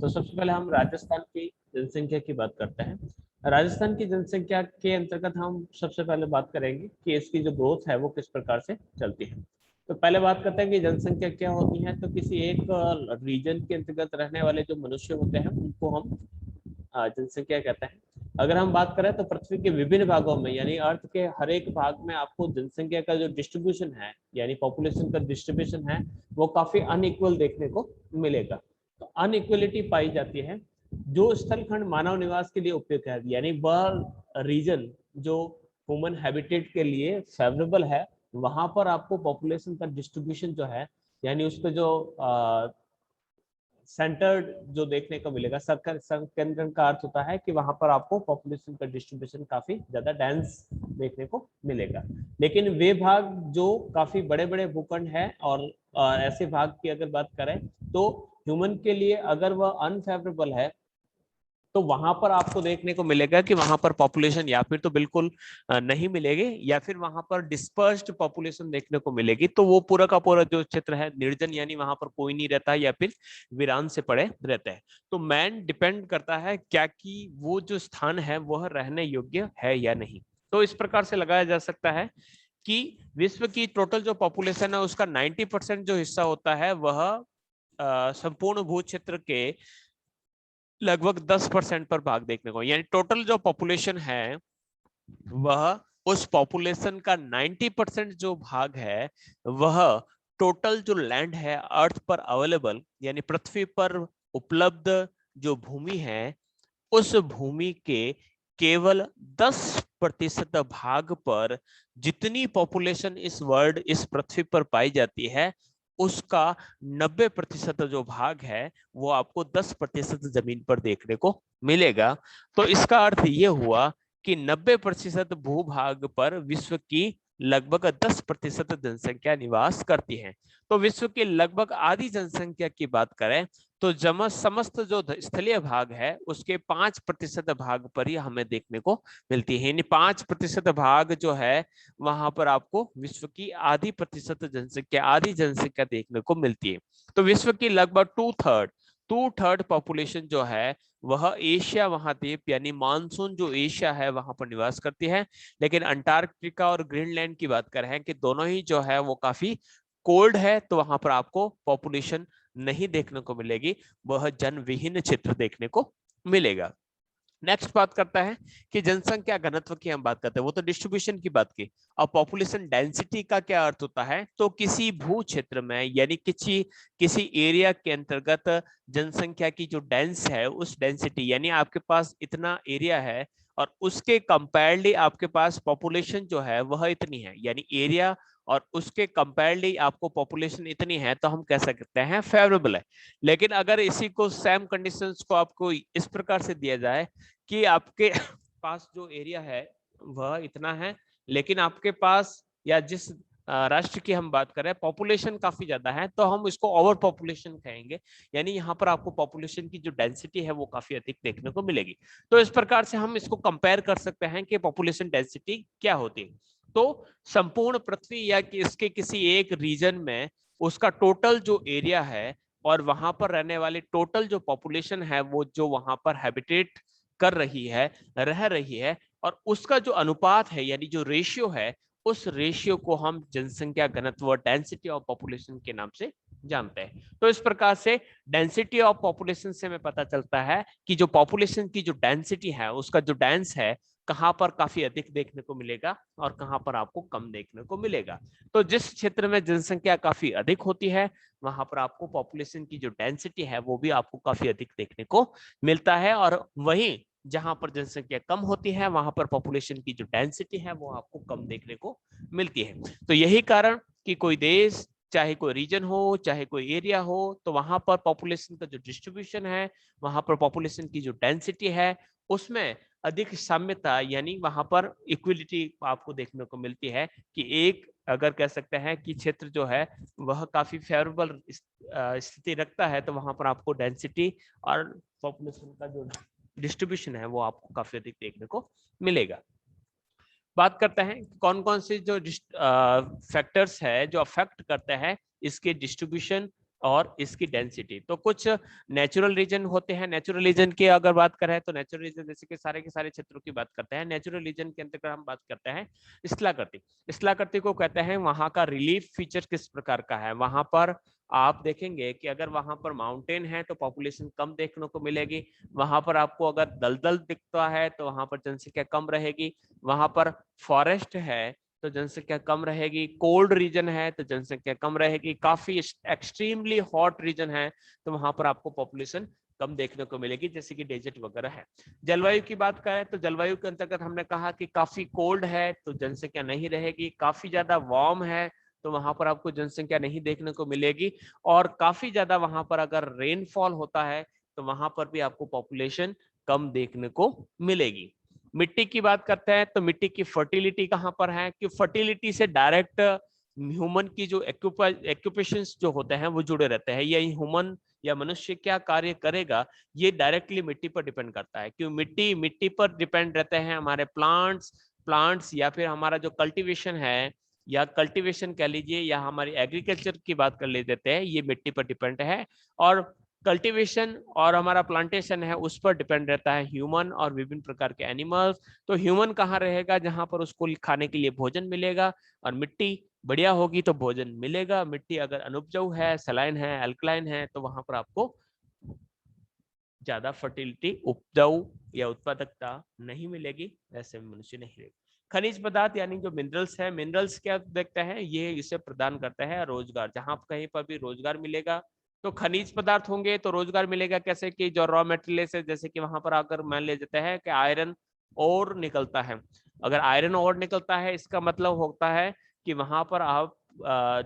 तो सबसे पहले हम राजस्थान की जनसंख्या की बात करते हैं। राजस्थान की जनसंख्या के अंतर्गत हम सबसे पहले बात करेंगे कि इसकी जो ग्रोथ है वो किस प्रकार से चलती है। तो पहले बात करते हैं कि जनसंख्या क्या होती है। तो किसी एक रीजन के अंतर्गत रहने वाले जो मनुष्य होते हैं उनको हम जनसंख्या कहते हैं। अगर हम बात करें तो पृथ्वी के विभिन्न भागों में यानी अर्थ के हर एक भाग में आपको जनसंख्या का जो डिस्ट्रीब्यूशन है यानी पॉपुलेशन का डिस्ट्रीब्यूशन है वो काफी अनइक्वल देखने को मिलेगा। तो अनइक्वलिटी पाई जाती है। जो स्थलखंड मानव निवास के लिए उपयुक्त है यानी वह रीजन जो ह्यूमन हैबिटेट के लिए फेवरेबल है वहां पर आपको पॉपुलेशन का डिस्ट्रीब्यूशन जो है यानी उस पर जो सेंटर्ड जो देखने को मिलेगा। सर्कल केंद्र का अर्थ होता है कि वहां पर आपको पॉपुलेशन का डिस्ट्रीब्यूशन काफी ज्यादा डेंस देखने को मिलेगा। लेकिन वे भाग जो काफी बड़े बड़े भूखंड है और ऐसे भाग की अगर बात करें तो ह्यूमन के लिए अगर वह अनफेवरेबल है तो वहां पर आपको देखने को मिलेगा कि वहां पर पॉपुलेशन या फिर तो बिल्कुल नहीं मिलेगी या फिर वहां पर डिस्पर्स्ड पॉपुलेशन देखने को मिलेगी। तो वो पूरा का पूरा जो क्षेत्र है निर्जन यानी वहां पर कोई नहीं रहता या फिर वीरान से पड़े रहते हैं। तो मैन डिपेंड करता है क्या कि वो जो स्थान है वह रहने योग्य है या नहीं। तो इस प्रकार से लगाया जा सकता है कि विश्व की टोटल जो पॉपुलेशन है उसका 90% जो हिस्सा होता है वह संपूर्ण भू क्षेत्र के लगभग 10% पर भाग देखने को यानी टोटल जो पॉपुलेशन है वह उस पॉपुलेशन का 90% जो भाग है वह टोटल जो लैंड है अर्थ पर अवेलेबल यानी पृथ्वी पर उपलब्ध जो भूमि है उस भूमि के केवल 10% भाग पर जितनी पॉपुलेशन इस पृथ्वी पर पाई जाती है उसका 90% जो भाग है वो आपको 10% जमीन पर देखने को मिलेगा। तो इसका अर्थ ये हुआ कि 90% भूभाग पर विश्व की लगभग 10% जनसंख्या निवास करती है। तो विश्व की लगभग आधी जनसंख्या की बात करें तो समस्त जो स्थलीय भाग है उसके 5% भाग पर ही हमें देखने को मिलती है यानी 5% भाग जो है वहां पर आपको विश्व की आधी जनसंख्या देखने को मिलती है। तो विश्व की लगभग टू थर्ड पॉपुलेशन जो है वह एशिया महाद्वीप यानी मानसून जो एशिया है वहां पर निवास करती है। लेकिन अंटार्कटिका और ग्रीनलैंड की बात करें कि दोनों ही जो है वो काफी कोल्ड है तो वहां पर आपको पॉपुलेशन नहीं देखने को मिलेगी, वह जन विहीन क्षेत्र देखने को मिलेगा। नेक्स्ट बात करता है कि जनसंख्या घनत्व की हम बात करते हैं, वो तो डिस्ट्रीब्यूशन की बात की। अब पॉपुलेशन डेंसिटी का क्या अर्थ होता है तो किसी भू क्षेत्र में यानी किसी एरिया के अंतर्गत जनसंख्या की जो डेंस है उस डेंसिटी यानी आपके पास इतना एरिया है और उसके कंपेयरली आपके पास पॉपुलेशन जो है वह इतनी है यानी एरिया और उसके कंपेयरली आपको पॉपुलेशन इतनी है तो हम कह सकते हैं फेवरेबल है। लेकिन अगर इसी को सेम कंडीशंस को आपको इस प्रकार से दिया जाए कि आपके पास जो एरिया है वह इतना है लेकिन आपके पास या जिस राष्ट्र की हम बात करें पॉपुलेशन काफी ज्यादा है तो हम इसको ओवर पॉपुलेशन कहेंगे यानी यहाँ पर आपको पॉपुलेशन की जो डेंसिटी है वो काफी अधिक देखने को मिलेगी। तो इस प्रकार से हम इसको कंपेयर कर सकते हैं कि पॉपुलेशन डेंसिटी क्या होती है। तो संपूर्ण पृथ्वी या इसके किसी एक रीजन में उसका टोटल जो एरिया है और वहां पर रहने वाली टोटल जो पॉपुलेशन है वो जो वहां पर हैबिटेट कर रही है रह रही है और उसका जो अनुपात है यानी जो रेशियो है उस रेशियो को हम जनसंख्या घनत्व डेंसिटी ऑफ पॉपुलेशन के नाम से जानते हैं। तो इस प्रकार से डेंसिटी ऑफ पॉपुलेशन से हमें पता चलता है कि जो पॉपुलेशन की जो डेंसिटी है उसका जो डेंस है कहां पर काफी अधिक देखने को मिलेगा और कहां पर आपको कम देखने को मिलेगा। तो जिस क्षेत्र में जनसंख्या काफी अधिक होती है वहां पर आपको पॉपुलेशन की जो डेंसिटी है वो भी आपको काफी अधिक देखने को मिलता है और वहीं जहां पर जनसंख्या कम होती है वहां पर पॉपुलेशन की जो डेंसिटी है वो आपको कम देखने को मिलती है। तो यही कारण कि कोई देश चाहे कोई रीजन हो चाहे कोई एरिया हो तो वहां पर पॉपुलेशन का जो डिस्ट्रीब्यूशन है वहां पर पॉपुलेशन की जो डेंसिटी है उसमें अधिक साम्यता यानी वहां पर इक्विलिटी आपको देखने को मिलती है कि एक अगर कह सकते हैं कि क्षेत्र जो है वह काफी फेवरेबल स्थिति रखता है तो वहां पर आपको डेंसिटी और पॉपुलेशन का जो डिस्ट्रीब्यूशन है वो आपको काफी अधिक देखने को मिलेगा। बात करते हैं कौन कौन से जो फैक्टर्स है जो अफेक्ट करते हैं इसके डिस्ट्रीब्यूशन और इसकी डेंसिटी। तो कुछ नेचुरल रीजन होते हैं, नेचुरल रीजन की अगर बात करें तो नेचुरल रीजन जैसे कि सारे के सारे क्षेत्रों की बात करते हैं। नेचुरल रीजन के अंतर्गत हम बात करते हैं स्थलाकृति। स्थलाकृति को कहते हैं वहां का रिलीफ फीचर किस प्रकार का है। वहां पर आप देखेंगे कि अगर वहां पर माउंटेन है तो पॉपुलेशन कम देखने को मिलेगी, वहां पर आपको अगर दलदल दिखता है तो वहां पर जनसंख्या कम रहेगी, वहां पर फॉरेस्ट है तो जनसंख्या कम रहेगी, कोल्ड रीजन है तो जनसंख्या कम रहेगी, काफी एक्सट्रीमली हॉट रीजन है तो वहां पर आपको पॉपुलेशन कम देखने को मिलेगी, जैसे कि डेजर्ट वगैरह है। जलवायु की बात करें तो जलवायु के अंतर्गत हमने कहा कि काफी कोल्ड है तो जनसंख्या नहीं रहेगी, काफी ज्यादा वार्म है तो वहां पर आपको जनसंख्या नहीं देखने को मिलेगी, और काफी ज्यादा वहां पर अगर रेनफॉल होता है तो वहां पर भी आपको पॉपुलेशन कम देखने को मिलेगी। मिट्टी की बात करते हैं तो मिट्टी की फर्टिलिटी कहां पर है, कि फर्टिलिटी से डायरेक्ट ह्यूमन की जो एक्यूपेशंस जो होते हैं वो जुड़े रहते हैं, या ह्यूमन या मनुष्य क्या कार्य करेगा ये डायरेक्टली मिट्टी पर डिपेंड करता है। क्यों मिट्टी पर डिपेंड रहते हैं हमारे प्लांट्स या फिर हमारा जो कल्टीवेशन है, या कल्टीवेशन कह लीजिए, या हमारी एग्रीकल्चर की बात कर लेते हैं, ये मिट्टी पर डिपेंड है। और कल्टीवेशन और हमारा प्लांटेशन है उस पर डिपेंड रहता है ह्यूमन और विभिन्न प्रकार के एनिमल्स। तो ह्यूमन कहाँ रहेगा, जहां पर उसको खाने के लिए भोजन मिलेगा, और मिट्टी बढ़िया होगी तो भोजन मिलेगा। मिट्टी अगर अनुपजाऊ है, सलाइन है, अल्कलाइन है तो वहां पर आपको ज्यादा फर्टिलिटी, उपजाऊ या उत्पादकता नहीं मिलेगी, ऐसे मनुष्य नहीं रहेगा। खनिज पदार्थ यानी जो मिनरल्स है, मिनरल्स क्या देखते हैं, ये इसे प्रदान करता है रोजगार। जहां कहीं पर भी रोजगार मिलेगा तो खनिज पदार्थ होंगे तो रोजगार मिलेगा। कैसे कि जो रॉ मटेरियल है, जैसे कि वहां पर अगर मान ले जाते हैं कि आयरन और निकलता है, अगर आयरन और निकलता है इसका मतलब होता है कि वहां पर आप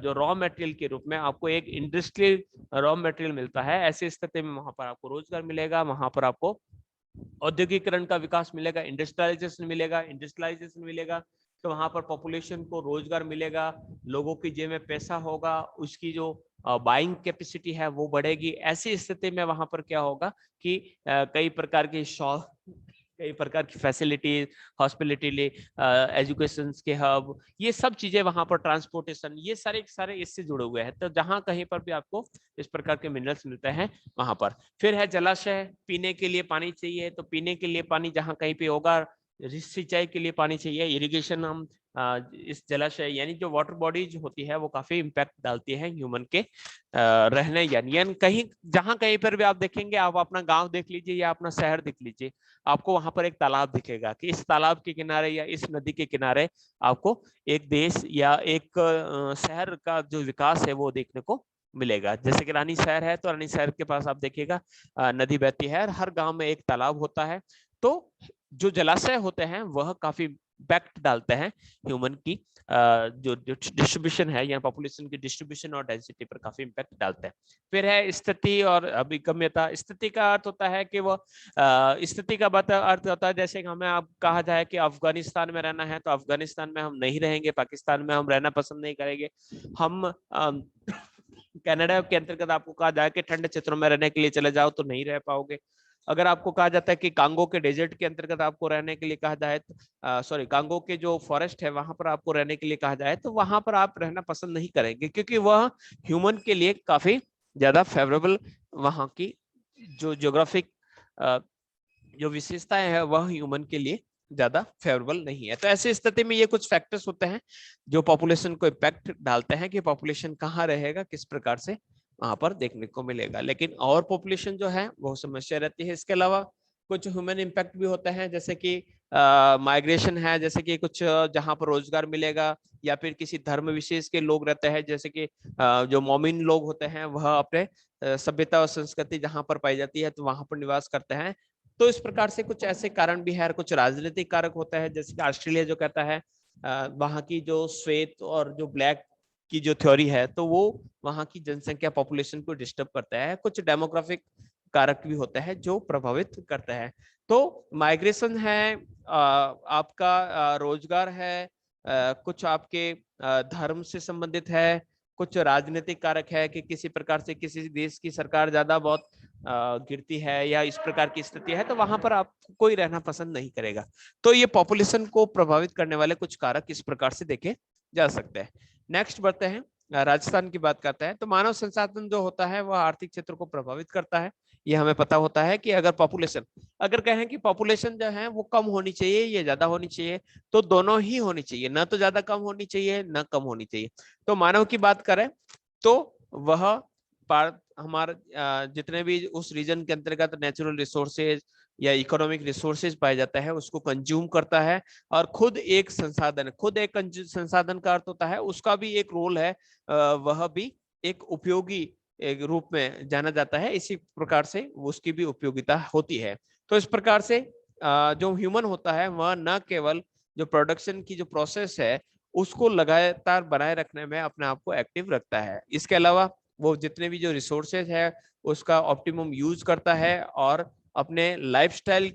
जो रॉ मटेरियल के रूप में आपको एक इंडस्ट्रियल रॉ मटेरियल मिलता है। ऐसी स्थिति में वहां पर आपको रोजगार मिलेगा, वहां पर आपको औद्योगिकरण का विकास मिलेगा, इंडस्ट्रियलाइजेशन मिलेगा तो वहां पर पॉपुलेशन को रोजगार मिलेगा, लोगों की जेब में पैसा होगा, उसकी जो बाइंग कैपेसिटी है वो बढ़ेगी। ऐसी स्थिति में वहां पर क्या होगा कि कई प्रकार की फैसिलिटीज, हॉस्पिटलिटी, एजुकेशन के हब, ये सब चीजें वहां पर, ट्रांसपोर्टेशन, ये सारे इससे जुड़े हुए हैं। तो जहां कहीं पर भी आपको इस प्रकार के मिनरल्स मिलते हैं वहां पर। फिर है जलाशय, पीने के लिए पानी चाहिए तो पीने के लिए पानी जहां कहीं पे होगा, सिंचाई के लिए पानी चाहिए, इरिगेशन। हम इस जलाशय यानी जो वाटर बॉडीज होती है वो काफी इम्पैक्ट डालती है ह्यूमन के रहने, यानी कहीं जहां कहीं पर भी आप देखेंगे, आप अपना गांव देख लीजिए या अपना शहर देख लीजिए, आपको वहां पर एक तालाब दिखेगा कि इस तालाब के किनारे या इस नदी के किनारे आपको एक देश या एक शहर का जो विकास है वो देखने को मिलेगा। जैसे कि रानी शहर है तो रानी शहर के पास आप देखिएगा नदी बहती है, हर गांव में एक तालाब होता है। तो जो जलाशय होते हैं वह काफी इम्पैक्ट डालते हैं ह्यूमन की जो डिस्ट्रीब्यूशन है या पॉपुलेशन की डिस्ट्रीब्यूशन और डेंसिटी पर काफी इम्पैक्ट डालते हैं। फिर है स्थिति और अभिगम्यता। स्थिति का अर्थ होता है कि वो स्थिति का अर्थ होता है जैसे हमें अब कहा जाए कि अफगानिस्तान में रहना है तो अफगानिस्तान में हम नहीं रहेंगे, पाकिस्तान में हम रहना पसंद नहीं करेंगे। हम कनाडा के अंतर्गत आपको कहा जाए कि ठंडे क्षेत्रों में रहने के लिए चले जाओ तो नहीं रह पाओगे। अगर आपको कहा जाता है कि कांगो के डेजर्ट के अंतर्गत आपको रहने के लिए कहा जाए, सॉरी कांगो के जो फॉरेस्ट है वहां पर आपको रहने के लिए कहा जाए तो वहां पर आप रहना पसंद नहीं करेंगे, क्योंकि वह ह्यूमन के लिए काफी ज्यादा फेवरेबल, वहां की जो ज्योग्राफिक जो विशेषताएं है वह ह्यूमन के लिए ज्यादा फेवरेबल नहीं है। तो ऐसी स्थिति में ये कुछ फैक्टर्स होते हैं जो पॉपुलेशन को इम्पैक्ट डालते हैं कि पॉपुलेशन कहाँ रहेगा, किस प्रकार से वहां पर देखने को मिलेगा। लेकिन और पॉपुलेशन जो है वो समस्या रहती है। इसके अलावा कुछ ह्यूमन इम्पैक्ट भी होते हैं, जैसे कि माइग्रेशन है, जैसे कि कुछ जहां पर रोजगार मिलेगा, या फिर किसी धर्म विशेष के लोग रहते हैं, जैसे कि जो मोमिन लोग होते हैं वह अपने सभ्यता और संस्कृति जहां पर पाई जाती है तो वहां पर निवास करते हैं। तो इस प्रकार से कुछ ऐसे कारण भी है, कुछ राजनीतिक कारक होता है, जैसे कि ऑस्ट्रेलिया जो कहता है वहां की जो श्वेत और जो ब्लैक की जो थ्योरी है तो वो वहां की जनसंख्या पॉपुलेशन को डिस्टर्ब करता है। कुछ डेमोग्राफिक कारक भी होता है जो प्रभावित करता है। तो माइग्रेशन है, आपका रोजगार है, कुछ आपके धर्म से संबंधित है, कुछ राजनीतिक कारक है कि किसी प्रकार से किसी देश की सरकार ज्यादा बहुत गिरती है या इस प्रकार की स्थिति है तो वहां पर आप कोई रहना पसंद नहीं करेगा। तो ये पॉपुलेशन को प्रभावित करने वाले कुछ कारक इस प्रकार से देखे जा सकते हैं। नेक्स्ट बढ़ते हैं राजस्थान की बात करते हैं तो मानव संसाधन जो होता है वह आर्थिक क्षेत्र को प्रभावित करता है। ये हमें पता होता है कि अगर कहें कि पॉपुलेशन जो है वो कम होनी चाहिए या ज्यादा होनी चाहिए, तो दोनों ही होनी चाहिए, ना तो ज्यादा कम होनी चाहिए ना कम होनी चाहिए। तो मानव की बात करें तो वह हमारा जितने भी उस रीजन के अंतर्गत नेचुरल रिसोर्सेज या इकोनॉमिक रिसोर्सेज पाया जाता है उसको कंज्यूम करता है, और खुद एक संसाधन का अर्थ होता है उसका भी एक रोल है, वह भी एक उपयोगी एक रूप में जाना जाता है, इसी प्रकार से उसकी भी उपयोगिता होती है। तो इस प्रकार से जो ह्यूमन होता है वह न केवल जो प्रोडक्शन की जो प्रोसेस है उसको लगातार बनाए रखने में अपने आप को एक्टिव रखता है, इसके अलावा वो जितने भी जो रिसोर्सेज है उसका ऑप्टिमम यूज करता है और अपने लाइफस्टाइल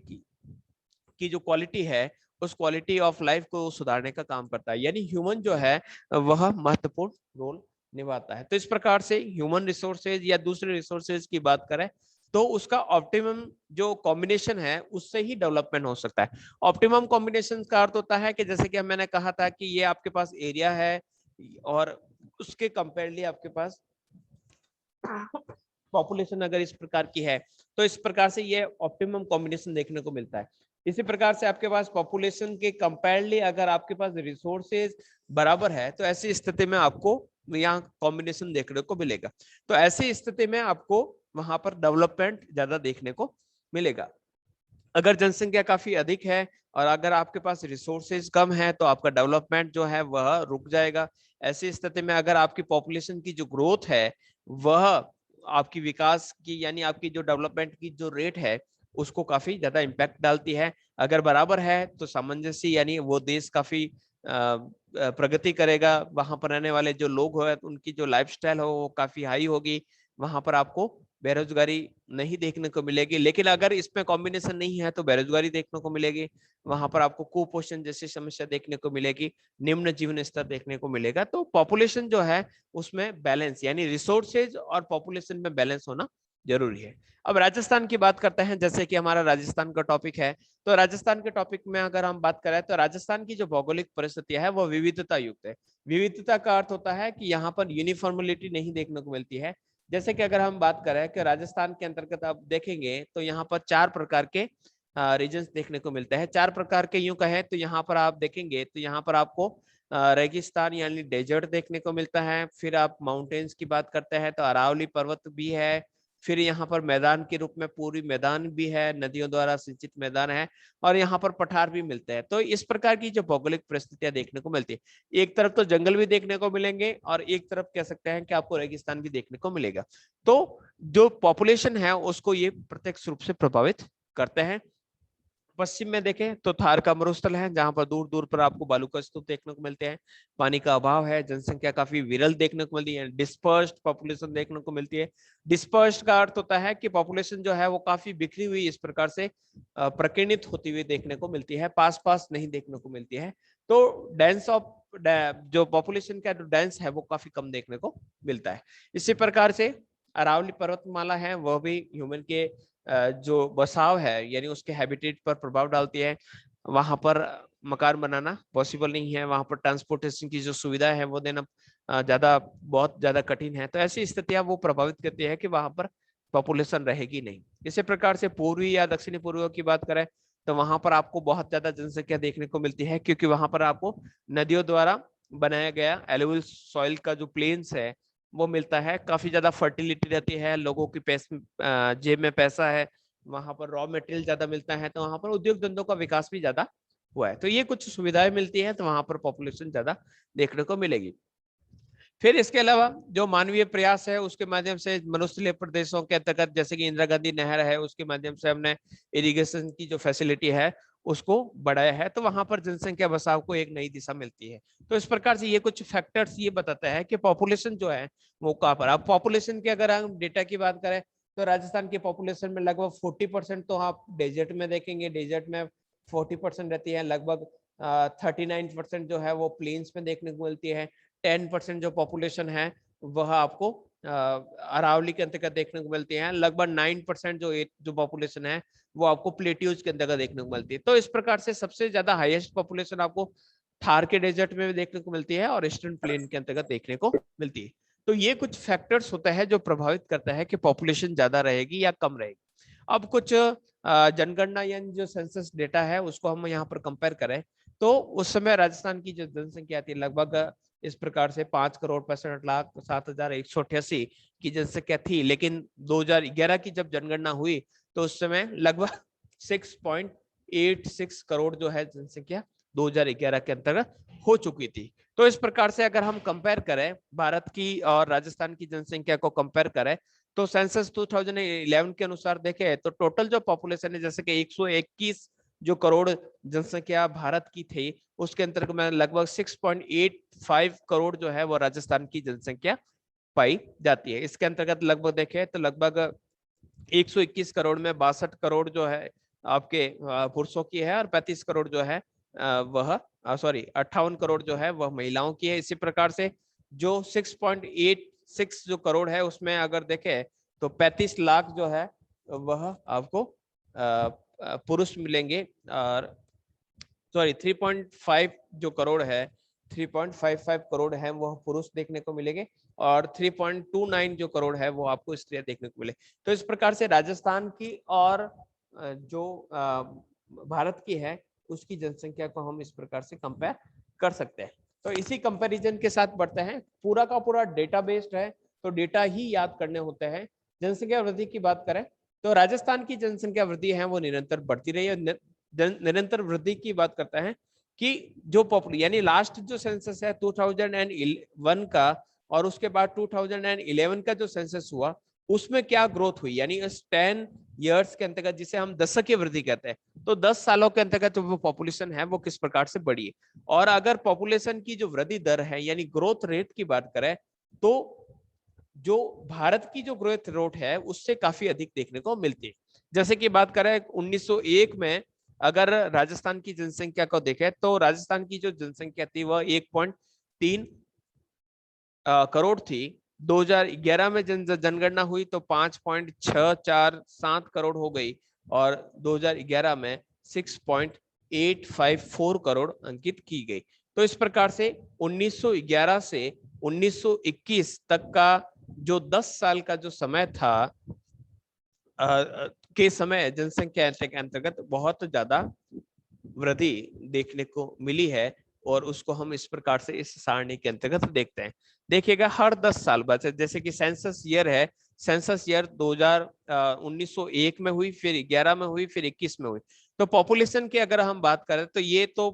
की जो क्वालिटी है उस क्वालिटी ऑफ लाइफ को सुधारने का काम करता है। यानी ह्यूमन जो है वह महत्वपूर्ण रोल निभाता है। तो इस प्रकार से ह्यूमन रिसोर्सेज या दूसरे रिसोर्सेज की बात करें तो उसका ऑप्टिमम जो कॉम्बिनेशन है उससे ही डेवलपमेंट हो सकता है। ऑप्टिमम कॉम्बिनेशन का अर्थ होता है कि जैसे कि मैंने कहा था कि ये आपके पास एरिया है और उसके कंपेयरली आपके पास पॉपुलेशन अगर इस प्रकार की है तो इस प्रकार से ये ऑप्टिमम कॉम्बिनेशन देखने को मिलता है। इसी प्रकार से आपके पास पॉपुलेशन के कंपेयरली अगर आपके पास रिसोर्सेज बराबर है तो ऐसी स्थिति में आपको यहाँ कॉम्बिनेशन देखने को मिलेगा। तो ऐसी स्थिति में आपको वहां पर डेवलपमेंट ज्यादा देखने को मिलेगा। अगर जनसंख्या काफी अधिक है और अगर आपके पास रिसोर्सेज कम है तो आपका डेवलपमेंट जो है वह रुक जाएगा। ऐसी स्थिति में अगर आपकी पॉपुलेशन की जो ग्रोथ है वह आपकी विकास की यानी आपकी जो डेवलपमेंट की जो रेट है उसको काफी ज्यादा इम्पैक्ट डालती है। अगर बराबर है तो सामंजस्य यानी वो देश काफी प्रगति करेगा, वहां पर रहने वाले जो लोग हो उनकी जो लाइफस्टाइल हो वो काफी हाई होगी, वहां पर आपको बेरोजगारी नहीं देखने को मिलेगी। लेकिन अगर इसमें कॉम्बिनेशन नहीं है तो बेरोजगारी देखने को मिलेगी, वहां पर आपको कुपोषण जैसी समस्या देखने को मिलेगी, निम्न जीवन स्तर देखने को मिलेगा। तो पॉपुलेशन जो है उसमें बैलेंस यानी रिसोर्सेज और पॉपुलेशन में बैलेंस होना जरूरी है। अब राजस्थान की बात करते हैं, जैसे कि हमारा राजस्थान का टॉपिक है, तो राजस्थान के टॉपिक में अगर हम बात करें तो राजस्थान की जो भौगोलिक परिस्थितियां है वो विविधता युक्त है। विविधता का अर्थ होता है कि यहाँ पर यूनिफॉर्मिलिटी नहीं देखने को मिलती है। जैसे कि अगर हम बात करें कि राजस्थान के अंतर्गत आप देखेंगे तो यहाँ पर 4 प्रकार के रीजन्स देखने को मिलते हैं। 4 प्रकार के यूं कहें तो यहाँ पर आप देखेंगे तो यहाँ पर आपको रेगिस्तान यानी डेजर्ट देखने को मिलता है। फिर आप माउंटेन्स की बात करते हैं तो अरावली पर्वत भी है। फिर यहाँ पर मैदान के रूप में पूरी मैदान भी है, नदियों द्वारा सिंचित मैदान है, और यहाँ पर पठार भी मिलते हैं। तो इस प्रकार की जो भौगोलिक परिस्थितियां देखने को मिलती है, एक तरफ तो जंगल भी देखने को मिलेंगे और एक तरफ कह सकते हैं कि आपको रेगिस्तान भी देखने को मिलेगा। तो जो पॉपुलेशन है उसको ये प्रत्यक्ष रूप से प्रभावित करते हैं। पश्चिम में देखें तो थार का मरुस्थल है जहां पर दूर दूर पर आपको बालू का स्तूप देखने को मिलते हैं। पानी का अभाव है, जनसंख्या काफी विरल देखने को मिलती है, डिस्पर्स्ड पॉपुलेशन देखने को मिलती है। डिस्पर्स्ड का अर्थ होता है कि पॉपुलेशन जो है वो काफी बिखरी हुई इस प्रकार से प्रकीर्णित होती हुई देखने को मिलती है, पास पास नहीं देखने को मिलती है। तो डेंस ऑफ जो पॉपुलेशन का जो डेंस है वो काफी कम देखने को मिलता है। इसी प्रकार से अरावली पर्वतमाला है वह भी ह्यूमन के जो बसाव है यानी उसके हैबिटेट पर प्रभाव डालती है। वहां पर मकान बनाना पॉसिबल नहीं है, वहां पर ट्रांसपोर्टेशन की जो सुविधा है वो देना बहुत ज्यादा कठिन है। तो ऐसी स्थितियां वो प्रभावित करती है कि वहां पर पॉपुलेशन रहेगी नहीं। इसी प्रकार से पूर्वी या दक्षिणी पूर्व की बात करें तो वहां पर आपको बहुत ज्यादा जनसंख्या देखने को मिलती है, क्योंकि वहां पर आपको नदियों द्वारा बनाया गया एलुवियल सॉइल का जो प्लेन्स है वो मिलता है, काफी ज्यादा फर्टिलिटी रहती है, लोगों की जेब में पैसा है, वहां पर रॉ मटेरियल ज्यादा मिलता है, तो वहां पर उद्योग धंधों का विकास भी ज्यादा हुआ है। तो ये कुछ सुविधाएं मिलती हैं तो वहां पर पॉपुलेशन ज्यादा देखने को मिलेगी। फिर इसके अलावा जो मानवीय प्रयास है उसके माध्यम से मनुष्यले प्रदेशों के अंतर्गत जैसे कि इंदिरा गांधी नहर है उसके माध्यम से हमने इरिगेशन की जो फैसिलिटी है उसको बढ़ाया है, तो वहां पर जनसंख्या बसाव को एक नई दिशा मिलती है। तो इस प्रकार से ये कुछ फैक्टर्स ये बताता है कि पॉपुलेशन जो है वो कहाँ पर। अब पॉपुलेशन की अगर हम डेटा की बात करें तो राजस्थान की पॉपुलेशन में लगभग 40% तो आप डेजर्ट में देखेंगे, डेजर्ट में 40% रहती है, लगभग 39% जो है वो प्लेन्स में देखने को मिलती है, 10% जो पॉपुलेशन है वह आपको अरावली के अंतर्गत देखने को मिलती है, लगभग 9% जो पॉपुलेशन है वो आपको प्लेट्यूज के अंतर्गत देखने को मिलती है। तो इस प्रकार से सबसे ज्यादा हाईएस्ट पॉपुलेशन आपको थार के डेजर्ट में भी देखने को मिलती है और ईस्टर्न प्लेन के अंतर्गत देखने को मिलती है। तो ये कुछ फैक्टर्स होता है जो प्रभावित करता है कि पॉपुलेशन ज्यादा रहेगी या कम रहेगी। अब कुछ जनगणना यानी जो सेंसस डेटा है उसको हम यहाँ पर कंपेयर करें तो उस समय राजस्थान की जो जनसंख्या थी लगभग इस प्रकार से 5,65,07,188 की जनसंख्या थी, लेकिन 2011 की जब जनगणना हुई तो उस समय लगभग 6.86 करोड़ जो है जनसंख्या 2011 के अंतर्गत हो चुकी थी। तो इस प्रकार से अगर हम कंपेयर करें भारत की और राजस्थान की जनसंख्या को कंपेयर करें तो सेंसस 2011 के अनुसार देखें तो टोटल जो पॉपुलेशन है जैसे कि 121 जो करोड़ जनसंख्या भारत की थी उसके अंतर्गत में लगभग 6.85 करोड़ जो है वो राजस्थान की जनसंख्या पाई जाती है। इसके अंतर्गत लगभग देखें तो लगभग 121 करोड़ में 62 करोड़ जो है आपके पुरुषों की है और 35 करोड़ जो है वह 58 करोड़ जो है वह महिलाओं की है। इसी प्रकार से जो 6.86 जो करोड़ है उसमें अगर देखें तो 35 लाख जो है वह आपको पुरुष मिलेंगे और 3.5 जो करोड़ है 3.55 करोड़ है वह पुरुष देखने को मिलेंगे और 3.29 जो करोड़ है वो आपको स्त्रियां देखने को मिले। तो इस प्रकार से राजस्थान की और जो भारत की है उसकी जनसंख्या को हम इस प्रकार से कंपेयर कर सकते हैं। तो इसी कंपैरिजन के साथ बढ़ते हैं। पूरा का पूरा डेटा बेस्ड है तो डेटा ही याद करने होते हैं। जनसंख्या वृद्धि की बात करें तो राजस्थान की जनसंख्या वृद्धि है वो निरंतर बढ़ती रही है। निरंतर वृद्धि की बात करता है कि जो पॉपुलेशन यानी लास्ट जो सेंसस है 2001 का और उसके बाद 2011 का जो सेंसस हुआ उसमें क्या ग्रोथ हुई, यानी इस 10 इयर्स के अंतर्गत जिसे हम दशकीय वृद्धि कहते हैं, तो 10 सालों के अंतर्गत वो पॉपुलेशन है वो किस प्रकार से बढ़ी है। और अगर पॉपुलेशन की जो वृद्धि दर है यानी ग्रोथ रेट की बात करें तो जो भारत की जो ग्रोथ रेट है उससे काफी अधिक देखने को मिलती है। जैसे कि बात करें 1901 में अगर राजस्थान की जनसंख्या को देखें तो राजस्थान की जो जनसंख्या थी वह 1.3 करोड़ थी। 2011 में जनगणना हुई तो 5.647 करोड़ हो गई और 2011 में 6.854 करोड़ अंकित की गई। तो इस प्रकार से 1911 से 1921 तक का जो 10 साल का जो समय था के समय जनसंख्या के अंतर्गत बहुत ज्यादा वृद्धि देखने को मिली है और उसको हम इस प्रकार से इस सारणी के अंतर्गत देखते हैं। देखिएगा हर 10 साल बाद जैसे कि सेंसस ईयर है, सेंसस ईयर 1901 में हुई, फिर 11 में हुई, फिर 21 में हुई। तो पॉपुलेशन की अगर हम बात करें तो ये तो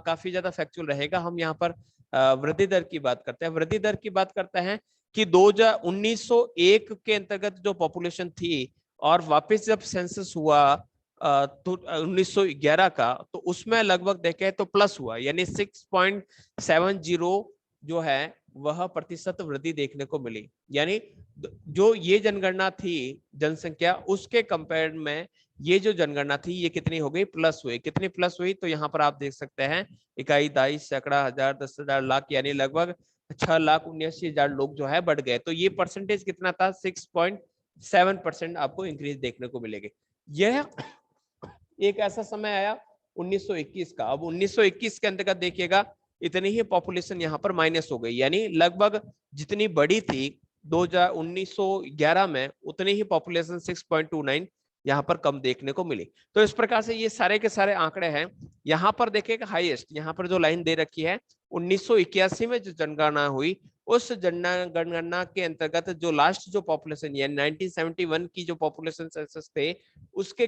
काफी ज्यादा फैक्चुअल रहेगा। हम यहाँ पर वृद्धि दर की बात करते हैं। वृद्धि दर की बात करते हैं कि 1901 के अंतर्गत जो पॉपुलेशन थी और वापस जब सेंसस हुआ तो 1911 का तो उसमें लगभग देखें तो प्लस हुआ, यानी 6.70 जो है वह प्रतिशत वृद्धि देखने को मिली। यानी जो ये जनगणना थी जनसंख्या उसके कंपेयर में ये जो जनगणना थी ये कितनी हो गई, प्लस हुई। कितनी प्लस हुई तो यहाँ पर आप देख सकते हैं इकाई, दाई, सैकड़ा, हजार, 10,000, लाख, यानी लगभग 6,79,000 लोग जो है बढ़ गए। तो ये परसेंटेज कितना था, 6.7% आपको इंक्रीज देखने को मिलेगी। यह एक ऐसा समय आया 1921 का। अब 1921 के अंतर्गत देखिएगा इतनी ही पॉपुलेशन यहाँ पर माइनस हो गई, यानी लगभग जितनी बड़ी थी 1911 में उतनी ही पॉपुलेशन 6.29 यहाँ पर कम देखने को मिली। तो इस प्रकार से ये सारे के सारे आंकड़े हैं। यहाँ पर देखिएगा हाईएस्ट, यहाँ पर जो लाइन दे रखी है 1981 में जो जनगणना हुई उस जनगणना के अंतर्गत जो लास्ट जो पॉपुलेशन यानी 1971 की जो पॉपुलेशन सेंसस थे उसके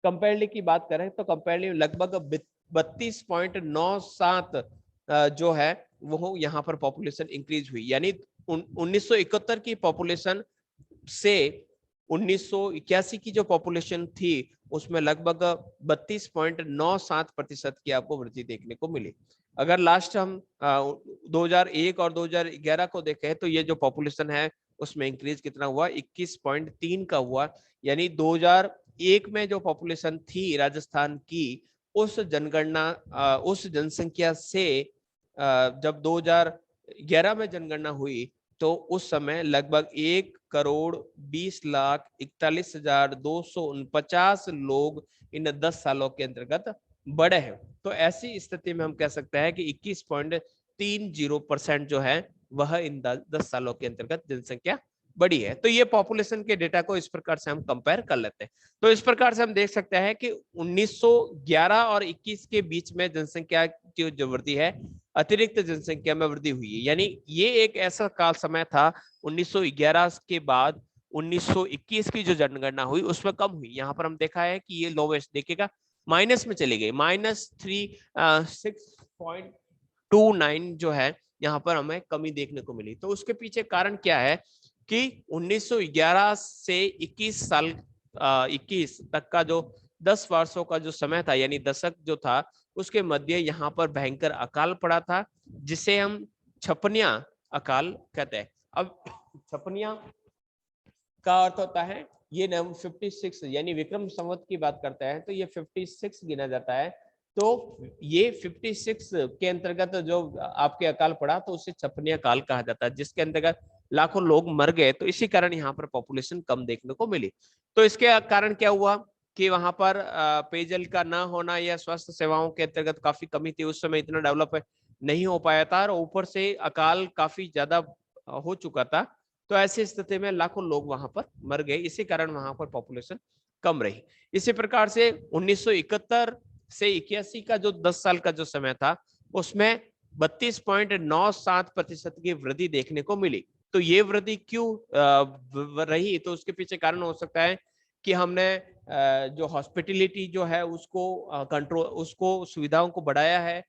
कंपेयरली की बात करें तो कंपेयरली लगभग 32.97 जो है वो यहाँ पर पॉपुलेशन इंक्रीज हुई। यानी 1971 की पॉपुलेशन से 1981 की जो पॉपुलेशन थी उसमें लगभग 32.97% की आपको वृद्धि देखने को मिली। अगर लास्ट हम 2001 और 2011 को देखें तो ये जो पॉपुलेशन है उसमें इंक्रीज कितना हुआ, 21.3 का हुआ। यानी 2001 में जो पॉपुलेशन थी राजस्थान की उस जनगणना उस जनसंख्या से जब 2011 में जनगणना हुई तो उस समय लगभग 1,20,41,249 लोग इन 10 सालों के अंतर्गत बड़े हैं, तो ऐसी स्थिति में हम कह सकते हैं कि 21.30% जो है वह इन 10 सालों के अंतर्गत जनसंख्या बड़ी है। तो ये पॉपुलेशन के डेटा को इस प्रकार से हम कंपेयर कर लेते हैं। तो इस प्रकार से हम देख सकते हैं कि 1911 और 21 के बीच में जनसंख्या की जो वृद्धि है, अतिरिक्त जनसंख्या में वृद्धि हुई है। यानी ये एक ऐसा काल समय था 1911 के बाद 1921 की जो जनगणना हुई उसमें कम हुई। यहाँ पर हम देखा है कि ये लोवेस्ट देखिएगा माइनस में चली गई, -6.29 जो है यहाँ पर हमें कमी देखने को मिली। तो उसके पीछे कारण क्या है कि 1911 से 21 तक का जो 10 वर्षों का जो समय था, यानी दशक जो था, उसके मध्य यहाँ पर भयंकर अकाल पड़ा था, जिसे हम छपनिया अकाल कहते हैं। अब छपनिया का अर्थ होता है, ये 56 यानी विक्रम संवत की बात करता है तो ये 56 गिना जाता है। तो ये 56 के अंतर्गत जो आपके अकाल पड़ा तो उसे छपनिया काल कहा जाता है, जिसके अंतर्गत लाखों लोग मर गए। तो इसी कारण यहाँ पर पॉपुलेशन कम देखने को मिली। तो इसके कारण क्या हुआ कि वहां पर पेयजल का ना होना या स्वास्थ्य सेवाओं के अंतर्गत काफी कमी थी, उस समय इतना डेवलप नहीं हो पाया था, और ऊपर से अकाल काफी ज्यादा हो चुका था। तो ऐसी स्थिति में लाखों लोग वहां पर मर गए, इसी कारण वहां पर पॉपुलेशन कम रही। इसी प्रकार से 1971 से 81 का जो 10 साल का जो समय था उसमें 32.97% की वृद्धि देखने को मिली। तो ये वृद्धि क्यों रही, तो उसके पीछे कारण हो सकता है कि हमने जो हॉस्पिटलिटी जो है उसको कंट्रोल, उसको सुविधाओं को बढ़ाया है,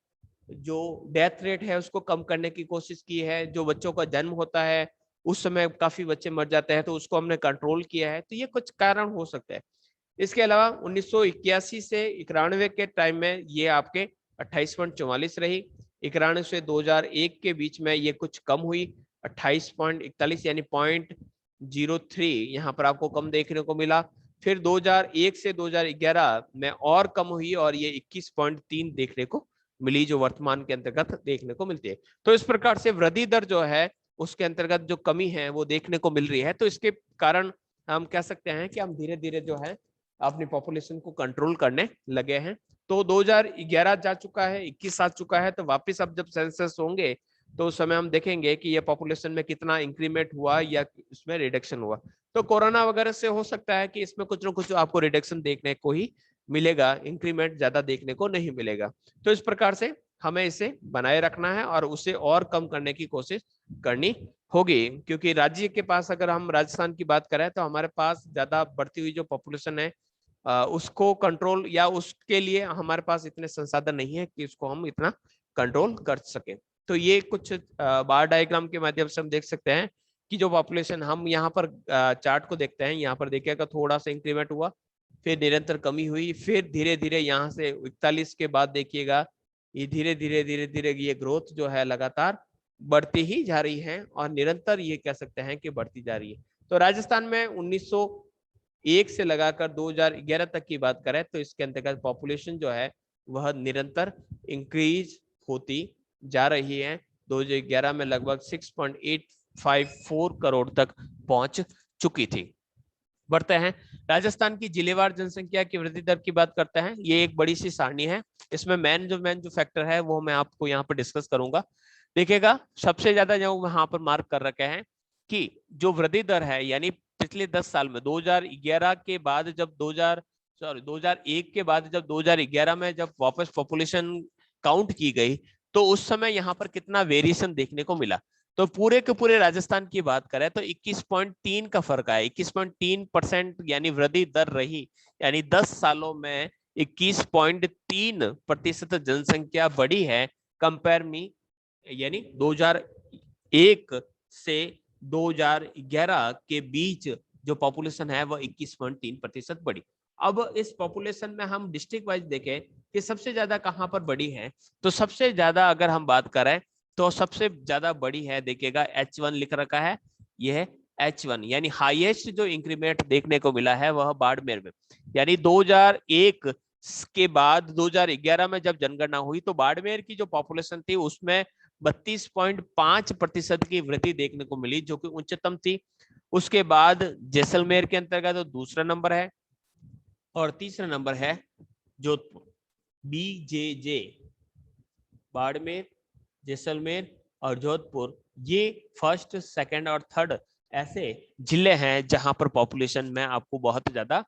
जो डेथ रेट है उसको कम करने की कोशिश की है, जो बच्चों का जन्म होता है उस समय काफी बच्चे मर जाते हैं तो उसको हमने कंट्रोल किया है। तो ये कुछ कारण हो सकते हैं। इसके अलावा 1981 से 91 के टाइम में ये आपके 28.44 रही। 91 से 2001 के बीच में ये कुछ कम हुई, 28.41 यानी 0.03 यहाँ पर आपको कम देखने को मिला। फिर 2001 से 2011 में और कम हुई और ये 21.3 देखने को मिली, जो वर्तमान के अंतर्गत देखने को मिलती है। तो इस प्रकार से वृद्धि दर जो है उसके अंतर्गत जो कमी है वो देखने को मिल रही है। तो इसके कारण हम कह सकते हैं कि हम धीरे धीरे जो है अपनी पॉपुलेशन को कंट्रोल करने लगे हैं। तो 2011 जा चुका है, 21 आ चुका है, तो वापस अब जब सेंसस होंगे तो उस समय हम देखेंगे कि ये पॉपुलेशन में कितना इंक्रीमेंट हुआ या इसमें रिडक्शन हुआ। तो कोरोना वगैरह से हो सकता है कि इसमें कुछ ना कुछ आपको रिडक्शन देखने को ही मिलेगा, इंक्रीमेंट ज्यादा देखने को नहीं मिलेगा। तो इस प्रकार से हमें इसे बनाए रखना है और उसे और कम करने की कोशिश करनी होगी, क्योंकि राज्य के पास अगर हम राजस्थान की बात करें तो हमारे पास ज्यादा बढ़ती हुई जो पॉपुलेशन है उसको कंट्रोल या उसके लिए हमारे पास इतने संसाधन नहीं है कि उसको हम इतना कंट्रोल कर सके। तो ये कुछ बार डायग्राम के माध्यम से हम देख सकते हैं कि जो पॉपुलेशन, हम यहाँ पर चार्ट को देखते हैं, यहाँ पर देखिएगा थोड़ा सा इंक्रीमेंट हुआ, फिर निरंतर कमी हुई, फिर धीरे धीरे यहाँ से 41 के बाद देखिएगा ये धीरे धीरे ये ग्रोथ जो है लगातार बढ़ती ही जा रही है और निरंतर ये कह सकते हैं कि बढ़ती जा रही है। तो राजस्थान में 1901 से लगाकर 2011 तक की बात करें तो इसके अंतर्गत पॉपुलेशन जो है वह निरंतर इंक्रीज होती जा रही है। 2011 में लगभग 6.854 करोड़ तक पहुंच चुकी थी। बढ़ते हैं राजस्थान की जिलेवार जनसंख्या की वृद्धि दर की बात करते हैं। ये एक बड़ी सी सारणी है, इसमें मेन जो फैक्टर है वो मैं आपको यहाँ पर डिस्कस करूंगा। देखिएगा सबसे ज्यादा जो वहां पर मार्क कर रखे हैं कि जो वृद्धि दर है, यानी पिछले 10 साल में 2011 के बाद जब 2001 के बाद जब 2011 में जब वापस पॉपुलेशन काउंट की गई तो उस समय यहाँ पर कितना वेरिएशन देखने को मिला। तो पूरे के पूरे राजस्थान की बात करें तो 21.3 का फर्क आया, 21.3% यानी वृद्धि दर रही, यानी 10 सालों में 21.3% जनसंख्या बढ़ी है कंपेयर में, यानी 2001 से 2011 के बीच जो पॉपुलेशन है वह 21.3% बढ़ी। अब इस पॉपुलेशन में हम डिस्ट्रिक्ट वाइज देखें कि सबसे ज्यादा कहां पर बढ़ी है, तो सबसे ज्यादा अगर हम बात करें तो सबसे ज्यादा बड़ी है, देखिएगा H1 लिख रखा है, यह H1 यानी हाईएस्ट जो इंक्रीमेंट देखने को मिला है वह बाड़मेर में। यानी 2001 के बाद 2011 में जब जनगणना हुई तो बाड़मेर की जो पॉपुलेशन थी उसमें 32.5% की वृद्धि देखने को मिली, जो कि उच्चतम थी। उसके बाद जैसलमेर के अंतर्गत तो दूसरा नंबर है और तीसरा नंबर है जोधपुर। BJJ, बाड़मेर, जैसलमेर और जोधपुर, ये फर्स्ट, सेकंड और थर्ड ऐसे जिले हैं जहां पर पॉपुलेशन में आपको बहुत ज्यादा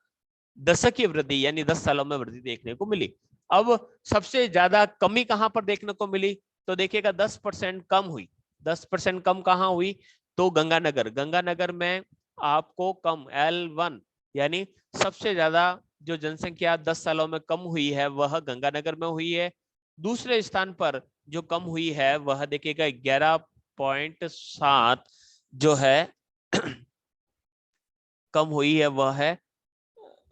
दशकीय वृद्धि यानी 10 सालों में वृद्धि देखने को मिली। अब सबसे ज्यादा कमी कहां पर देखने को मिली, तो देखिएगा 10% कम हुई। 10% कम कहां हुई, तो गंगानगर में आपको कम L1 यानी सबसे ज्यादा जो जनसंख्या 10 सालों में कम हुई है वह गंगानगर में हुई है। दूसरे स्थान पर जो कम हुई है वह देखिएगा 11.7 जो है कम हुई है वह है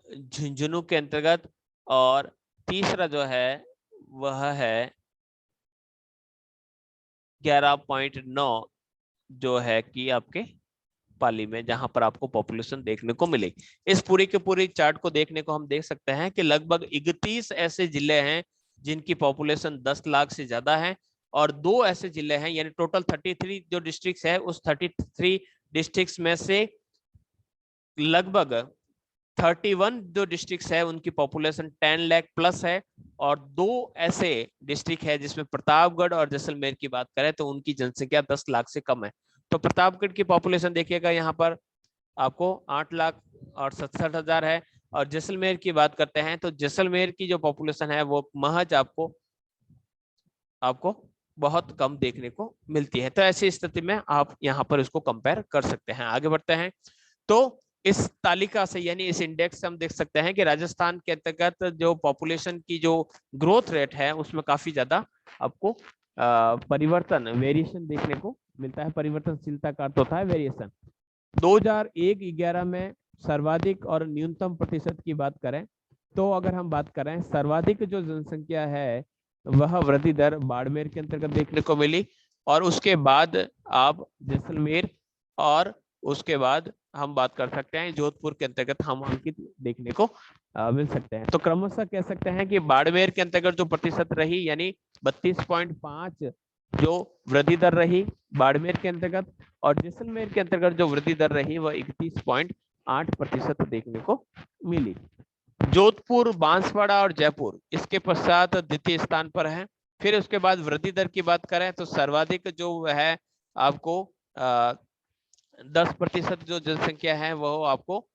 झुंझुनू के अंतर्गत, और तीसरा जो है वह है 11.9 जो है कि आपके पाली में, जहां पर आपको पॉपुलेशन देखने को मिले। इस पूरी के पूरी चार्ट को देखने को हम देख सकते हैं कि लगभग 31 ऐसे जिले हैं जिनकी पॉपुलेशन 10 लाख से ज्यादा है, और 2 ऐसे जिले हैं, यानी टोटल 33 जो डिस्ट्रिक्ट्स है, उस 33 डिस्ट्रिक्ट्स में से लगभग 31 जो डिस्ट्रिक्ट्स है उनकी पॉपुलेशन 10 लाख प्लस है, और 2 ऐसे डिस्ट्रिक्ट है जिसमें प्रतापगढ़ और जैसलमेर की बात करें तो उनकी जनसंख्या 10 लाख से कम है। तो प्रतापगढ़ की पॉपुलेशन देखिएगा यहाँ पर आपको 8,67,000 है, और जैसलमेर की बात करते हैं तो जैसलमेर की जो पॉपुलेशन है वो महज आपको बहुत कम देखने को मिलती है। तो ऐसी स्थिति में आप यहाँ पर इसको कंपेयर कर सकते हैं। आगे बढ़ते हैं, तो इस तालिका से यानी इस इंडेक्स से हम देख सकते हैं कि राजस्थान के अंतर्गत जो पॉपुलेशन की जो ग्रोथ रेट है उसमें काफी ज्यादा आपको परिवर्तन, वेरिएशन देखने को मिलता है। परिवर्तनशीलता का अर्थ होता है वेरिएशन। 2001-11 में सर्वाधिक और न्यूनतम प्रतिशत की बात करें तो अगर हम बात करें सर्वाधिक जो जनसंख्या है वह वृद्धि दर बाड़मेर के अंतर्गत देखने को मिली, और उसके बाद आप जैसलमेर, और उसके बाद हम बात कर सकते हैं जोधपुर के अंतर्गत हम अंकित देखने को मिल सकते हैं। तो क्रमशः कह सकते हैं कि बाड़मेर के अंतर्गत जो प्रतिशत रही यानी 32.5 जो वृद्धि दर रही बाड़मेर के अंतर्गत, और जैसलमेर के अंतर्गत जो वृद्धि दर रही वह 31.8% देखने को मिली। जोधपुर, बांसवाड़ा और जयपुर इसके पश्चात द्वितीय स्थान पर है। फिर उसके बाद वृद्धि दर की बात करें तो सर्वाधिक जो है आपको 10% जो जनसंख्या है वो आपको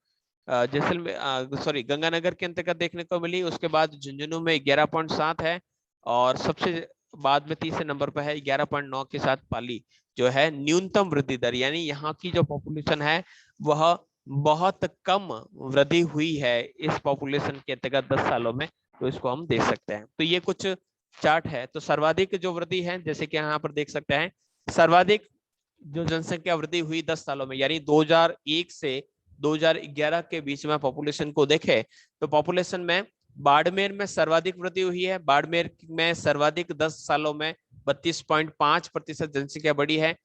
जैसलमेर गंगानगर के अंतर्गत देखने को मिली। उसके बाद झुंझुनू में 11.7 है, और सबसे बाद में तीसरे नंबर पर है 11.9 के साथ पाली जो है न्यूनतम वृद्धि दर, यानी यहाँ की जो पॉपुलेशन है वह बहुत कम वृद्धि हुई है इस पॉपुलेशन के अंतर्गत 10 सालों में। तो इसको हम देख सकते हैं। तो ये कुछ चार्ट है। तो सर्वाधिक जो वृद्धि है जैसे कि यहाँ पर देख सकते हैं, सर्वाधिक जो जनसंख्या वृद्धि हुई 10 सालों में यानी 2001 से 2011 के बीच में पॉपुलेशन को देखें तो पॉपुलेशन में बाड़मेर में सर्वाधिक वृद्धि हुई है। बाड़मेर में सर्वाधिक 10 सालों में 32.5% जनसंख्या बढ़ी है।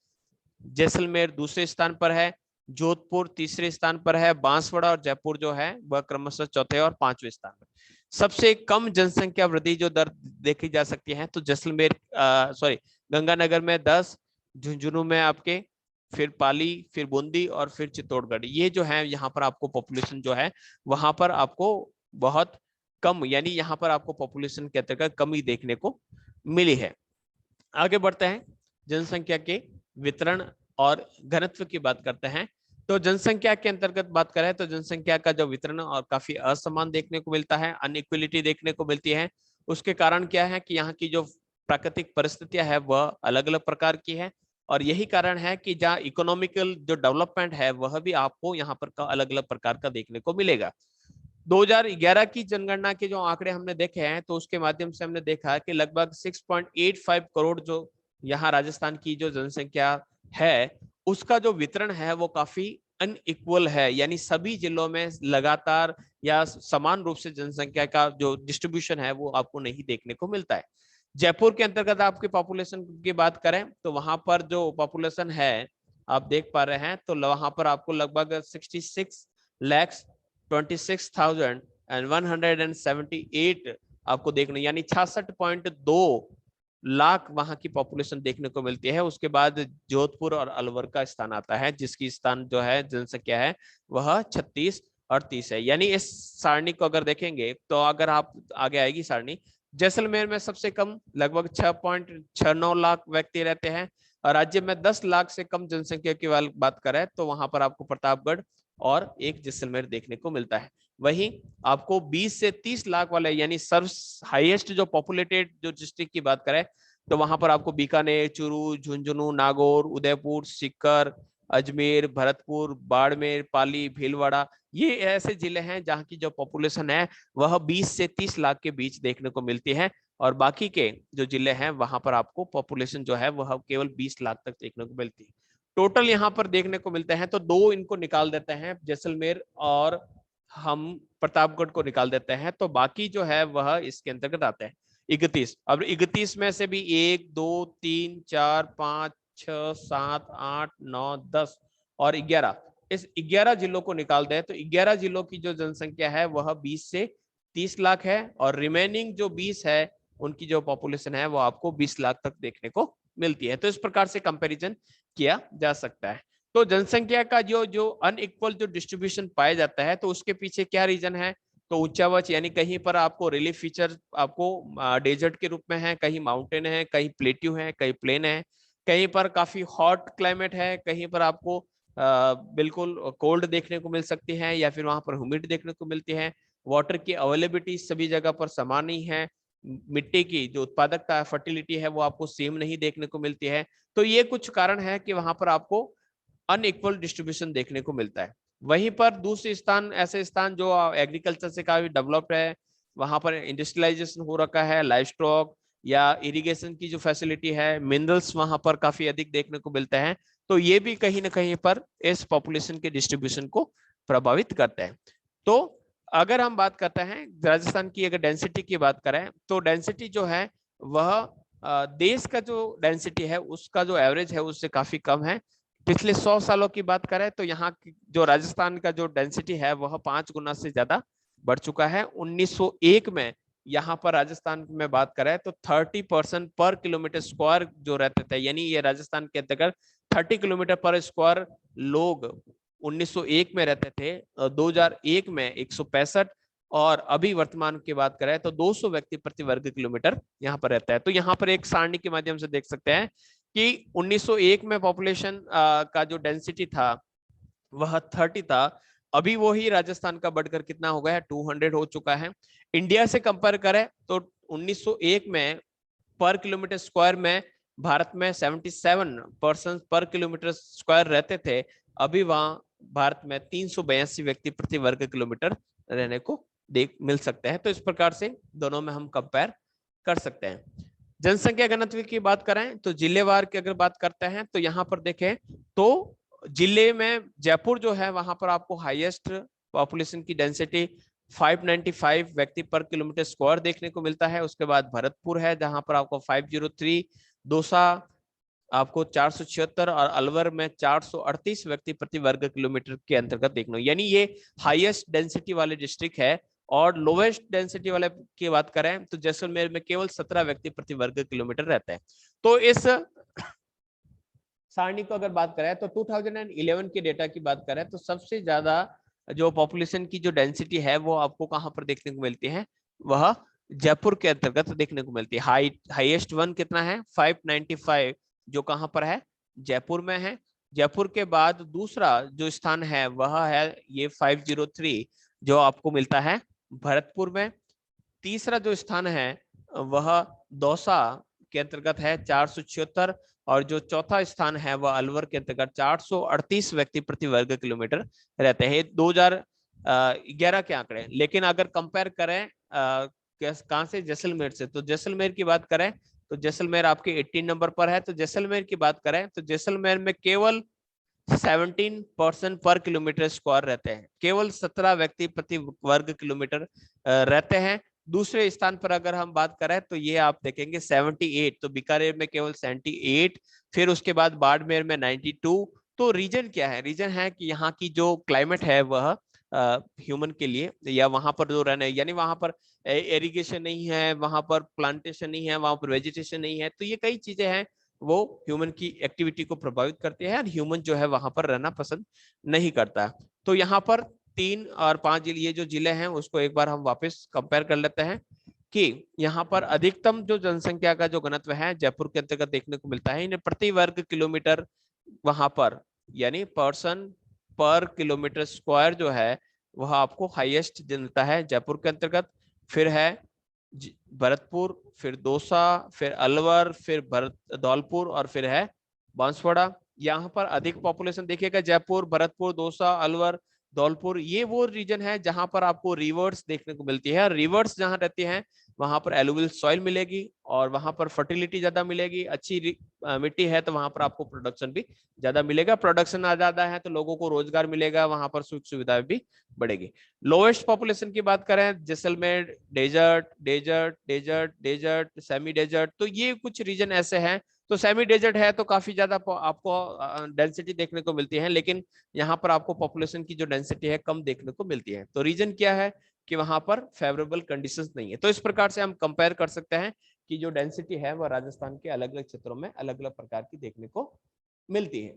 जैसलमेर दूसरे स्थान पर है, जोधपुर तीसरे स्थान पर है, बांसवाड़ा और जयपुर जो है वह क्रमशः चौथे और पांचवें स्थान पर। सबसे कम जनसंख्या वृद्धि जो दर देखी जा सकती है तो जैसलमेर गंगानगर में 10, झुंझुनू में आपके, फिर पाली, फिर बूंदी और फिर चित्तौड़गढ़, ये जो है यहाँ पर आपको पॉपुलेशन जो है वहां पर आपको बहुत कम, यानी यहाँ पर आपको पॉपुलेशन के अंतर्गत कमी देखने को मिली है। आगे बढ़ते हैं, जनसंख्या के वितरण और घनत्व की बात करते हैं। तो जनसंख्या के अंतर्गत बात करें तो जनसंख्या का जो वितरण और काफी असमान देखने को मिलता है, अनइक्वलिटी देखने को मिलती है। उसके कारण क्या है कि यहाँ की जो प्राकृतिक परिस्थितियां है वह अलग अलग प्रकार की है, और यही कारण है कि जहाँ इकोनॉमिकल जो डेवलपमेंट है वह भी आपको यहाँ पर का अलग अलग प्रकार का देखने को मिलेगा। 2011 की जनगणना के जो आंकड़े हमने देखे हैं तो उसके माध्यम से हमने देखा कि लगभग 6.85 करोड़ जो यहाँ राजस्थान की जो जनसंख्या है उसका जो वितरण है वो काफी अनइक्वल है, यानी सभी जिलों में लगातार या समान रूप से जनसंख्या का जो डिस्ट्रीब्यूशन है वो आपको नहीं देखने को मिलता है। जयपुर के अंतर्गत आपकी पॉपुलेशन की बात करें तो वहां पर जो पॉपुलेशन है आप देख पा रहे हैं तो वहां पर आपको लगभग 66,26,178 आपको देखने यानी 66.2 लाख वहां की पॉपुलेशन देखने को मिलती है। उसके बाद जोधपुर और अलवर का स्थान आता है जिसकी स्थान जो है जनसंख्या है वह 36 और 30 है। यानी इस सारणी को अगर देखेंगे तो अगर आप आगे आएगी सारणी जैसलमेर में सबसे कम लगभग 6.69 लाख व्यक्ति रहते हैं, और राज्य में 10 लाख से कम जनसंख्या की बात करें तो वहां पर आपको प्रतापगढ़ और एक जैसलमेर देखने को मिलता है। वहीं आपको 20 से 30 लाख वाले यानी सर्व हाईएस्ट जो पॉपुलेटेड जो डिस्ट्रिक्ट की बात करें तो वहां पर आपको बीकानेर, चूरू, झुंझुनू, नागौर, उदयपुर, सीकर, अजमेर, भरतपुर, बाड़मेर, पाली, भीलवाड़ा, ये ऐसे जिले हैं जहां की जो पॉपुलेशन है वह 20 से 30 लाख के बीच देखने को मिलती है, और बाकी के जो जिले हैं वहां पर आपको पॉपुलेशन जो है वह केवल 20 लाख तक देखने को मिलती है। टोटल यहाँ पर देखने को मिलते हैं तो दो इनको निकाल देते हैं, जैसलमेर और हम प्रतापगढ़ को निकाल देते हैं, तो बाकी जो है वह इसके अंतर्गत आते हैं 31। अब 31 में से भी 1 2 3 4 5 6 7 8 9 10 और 11, इस 11 जिलों को निकाल दें तो 11 जिलों की जो जनसंख्या है वह 20 से 30 लाख है, और रिमेनिंग जो 20 है उनकी जो पॉपुलेशन है वो आपको 20 लाख तक देखने को मिलती है। तो इस प्रकार से कंपैरिजन किया जा सकता है। तो जनसंख्या का जो अनइक्वल जो डिस्ट्रीब्यूशन पाया जाता है तो उसके पीछे क्या रीजन है, तो उच्चावच यानी कहीं पर आपको रिलीफ फीचर आपको डेजर्ट के रूप में है, कहीं माउंटेन है, कहीं प्लेट्यू है, कहीं प्लेन है, कहीं पर काफी हॉट क्लाइमेट है, कहीं पर आपको बिल्कुल कोल्ड देखने को मिल सकती है, या फिर वहां पर ह्यूमिड देखने को मिलती है। वाटर की अवेलेबिलिटी सभी जगह पर समान नहीं है, मिट्टी की जो उत्पादकता फर्टिलिटी है वो आपको सेम नहीं देखने को मिलती है। तो ये कुछ कारण है कि वहां पर आपको अनइक्वल डिस्ट्रीब्यूशन देखने को मिलता है। वहीं पर दूसरे स्थान ऐसे स्थान जो एग्रीकल्चर से काफी डेवलप्ड है, वहां पर इंडस्ट्रियलाइजेशन हो रखा है, लाइव स्टॉक या इरिगेशन की जो फैसिलिटी है, मिनरल्स वहां पर काफी अधिक देखने को मिलते हैं, तो ये भी कहीं ना कहीं पर इस पॉपुलेशन के डिस्ट्रीब्यूशन को प्रभावित करते हैं। तो अगर हम बात करते हैं राजस्थान की, अगर डेंसिटी की बात करें तो डेंसिटी जो है वह देश का जो डेंसिटी है उसका जो एवरेज है उससे काफी कम है। पिछले 100 सालों की बात करें तो यहाँ जो राजस्थान का जो डेंसिटी है वह 5 गुना से ज्यादा बढ़ चुका है। 1901 में यहाँ पर राजस्थान में बात करें तो 30% पर किलोमीटर स्क्वायर जो रहते थे, यानी ये राजस्थान के अंतर्गत 30 किलोमीटर पर स्क्वायर लोग 1901 में रहते थे, 2001 में 165, और अभी वर्तमान की बात करें तो 200 व्यक्ति प्रति वर्ग किलोमीटर यहाँ पर रहता है। तो यहाँ पर एक सारणी के माध्यम से देख सकते हैं कि 1901 में पॉपुलेशन का जो डेंसिटी था वह 30 था, अभी वो ही राजस्थान का बढ़कर कितना हो गया है, 200 हो चुका है। इंडिया से कंपेयर करें तो 1901 में पर किलोमीटर स्क्वायर में भारत में 77 पर्सन पर किलोमीटर स्क्वायर रहते थे, अभी वहां भारत में 382 व्यक्ति प्रति वर्ग किलोमीटर रहने को देख मिल सकते हैं। तो इस प्रकार से दोनों में हम कंपेयर कर सकते हैं। जनसंख्या घनत्व की बात करें तो जिलेवार की अगर बात करते हैं तो यहाँ पर देखें तो जिले में जयपुर जो है वहां पर आपको हाईएस्ट पॉपुलेशन की डेंसिटी 595 व्यक्ति पर किलोमीटर स्क्वायर देखने को मिलता है। उसके बाद भरतपुर है जहां पर आपको 503, दौसा आपको 476 और अलवर में 438 व्यक्ति प्रति वर्ग किलोमीटर के अंतर्गत देखना, यानी ये हाईएस्ट डेंसिटी वाले डिस्ट्रिक्ट है। और लोवेस्ट डेंसिटी वाले की बात करें तो जैसलमेर में केवल 17 व्यक्ति प्रति वर्ग किलोमीटर रहते हैं। तो इस सारणी को अगर बात करें तो 2011 के डेटा की बात करें तो सबसे ज्यादा जो पॉपुलेशन की जो डेंसिटी है वो आपको कहां पर देखने को मिलती है, वह जयपुर के अंतर्गत देखने को मिलती है। हाईएस्ट वन कितना है, 595, जो कहां पर है, जयपुर में है। जयपुर के बाद दूसरा जो स्थान है वह है ये 503 जो आपको मिलता है भरतपुर में। तीसरा जो स्थान है वह दौसा के अंतर्गत है 476, और जो चौथा स्थान है वह अलवर के अंतर्गत 438 व्यक्ति प्रति वर्ग किलोमीटर रहते हैं। 2011 के आंकड़े, लेकिन अगर कंपेयर करें कहां से, जैसलमेर से, तो जैसलमेर की बात करें तो जैसलमेर आपके 18 नंबर पर है। तो जैसलमेर की बात करें तो जैसलमेर में केवल 17% पर किलोमीटर स्क्वायर रहते हैं, केवल 17 व्यक्ति प्रति वर्ग किलोमीटर रहते हैं। दूसरे स्थान पर अगर हम बात करें तो ये आप देखेंगे 78, तो बीकानेर में केवल 78, फिर उसके बाद बाड़मेर में 92। तो रीजन क्या है, रीजन है कि यहाँ की जो क्लाइमेट है वह ह्यूमन के लिए, या वहां पर जो रहना है, यानी वहां पर इरिगेशन नहीं है, वहां पर प्लांटेशन नहीं है, वहां पर वेजिटेशन नहीं है, तो ये कई चीजें हैं वो ह्यूमन की एक्टिविटी को प्रभावित करती है, और ह्यूमन जो है वहां पर रहना पसंद नहीं करता। तो यहाँ पर 3 और 5 ये जो जिले हैं उसको एक बार हम वापस कंपेयर कर लेते हैं। कि यहाँ पर अधिकतम जो जनसंख्या का जो घनत्व है जयपुर के अंतर्गत देखने को मिलता है, इन्हें प्रति वर्ग किलोमीटर वहां पर यानी पर्सन पर किलोमीटर स्क्वायर जो है वह आपको हाईएस्ट मिलता है जयपुर के अंतर्गत। फिर है भरतपुर, फिर दौसा, फिर अलवर, फिर धौलपुर और फिर है बांसवाड़ा। यहाँ पर अधिक पॉपुलेशन देखिएगा जयपुर, भरतपुर, दौसा, अलवर, धौलपुर, ये वो रीजन है जहां पर आपको रिवर्स देखने को मिलती है। रिवर्स जहां रहती हैं वहां पर एलुवियल सॉइल मिलेगी और वहां पर फर्टिलिटी ज्यादा मिलेगी, अच्छी मिट्टी है तो वहां पर आपको प्रोडक्शन भी ज्यादा मिलेगा। प्रोडक्शन ज्यादा है तो लोगों को रोजगार मिलेगा, वहां पर सुख सुविधाएं भी बढ़ेगी। लोएस्ट पॉपुलेशन की बात करें Jaisalmer, desert desert desert desert, semi desert, तो ये कुछ रीजन ऐसे हैं। तो सेमी डेजर्ट है तो काफी ज्यादा आपको डेंसिटी देखने को मिलती है, लेकिन यहाँ पर आपको पॉपुलेशन की जो डेंसिटी है कम देखने को मिलती है। तो रीजन क्या है कि वहां पर फेवरेबल कंडीशंस नहीं है। तो इस प्रकार से हम कंपेयर कर सकते हैं कि जो डेंसिटी है वह राजस्थान के अलग अलग क्षेत्रों में अलग अलग प्रकार की देखने को मिलती है।